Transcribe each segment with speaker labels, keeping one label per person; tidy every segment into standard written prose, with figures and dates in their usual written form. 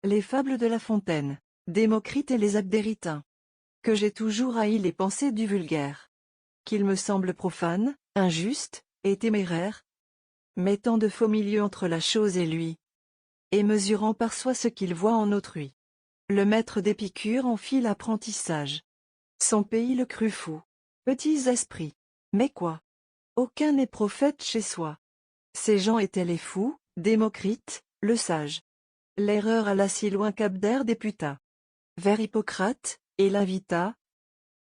Speaker 1: Les fables de La Fontaine, Démocrite et les Abdéritains. Que j'ai toujours haï les pensées du vulgaire. Qu'il me semble profane, injuste, et téméraire, mettant de faux milieux entre la chose et lui, et mesurant par soi ce qu'il voit en autrui. Le maître d'Épicure en fit l'apprentissage. Son pays le crut fou. Petits esprits. Mais quoi? Aucun n'est prophète chez soi. Ces gens étaient les fous, Démocrite, le sage. L'erreur alla si loin qu'Abdère députa vers Hippocrate, et l'invita,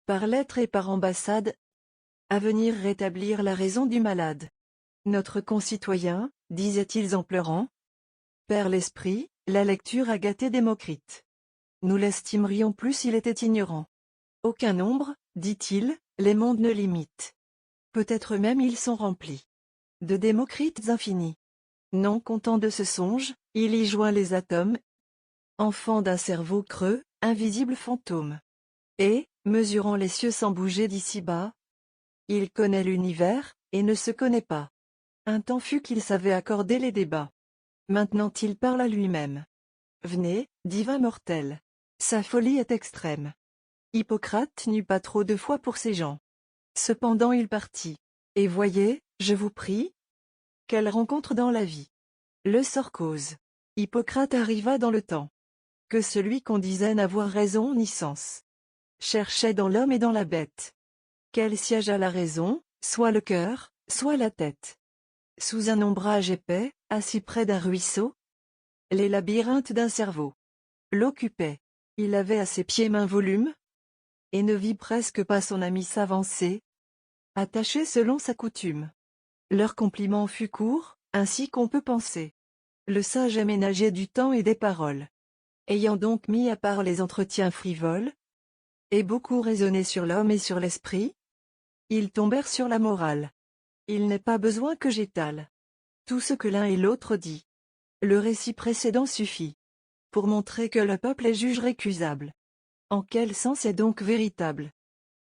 Speaker 1: par lettre et par ambassade, à venir rétablir la raison du malade. Notre concitoyen, disaient-ils en pleurant, perd l'esprit, la lecture a gâté Démocrite. Nous l'estimerions plus s'il était ignorant. Aucun nombre, dit-il, les mondes ne limitent. Peut-être même ils sont remplis de Démocrites infinis. Non content de ce songe, il y joint les atomes, enfant d'un cerveau creux, invisible fantôme. Et, mesurant les cieux sans bouger d'ici-bas, il connaît l'univers, et ne se connaît pas. Un temps fut qu'il savait accorder les débats. Maintenant il parle à lui-même. Venez, divin mortel. Sa folie est extrême. Hippocrate n'eut pas trop de foi pour ces gens. Cependant il partit. Et voyez, je vous prie, quelle rencontre dans la vie. Le sort cause. Hippocrate arriva dans le temps que celui qu'on disait n'avoir raison ni sens cherchait dans l'homme et dans la bête. Quel siège a la raison, soit le cœur, soit la tête. Sous un ombrage épais, assis près d'un ruisseau, les labyrinthes d'un cerveau l'occupaient. Il avait à ses pieds maint volume, et ne vit presque pas son ami s'avancer, attaché selon sa coutume. Leur compliment fut court, ainsi qu'on peut penser. Le sage aménageait du temps et des paroles. Ayant donc mis à part les entretiens frivoles, et beaucoup raisonné sur l'homme et sur l'esprit, ils tombèrent sur la morale. Il n'est pas besoin que j'étale tout ce que l'un et l'autre dit. Le récit précédent suffit pour montrer que le peuple est juge récusable. En quel sens est donc véritable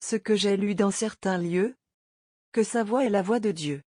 Speaker 1: ce que j'ai lu dans certains lieux, que sa voix est la voix de Dieu?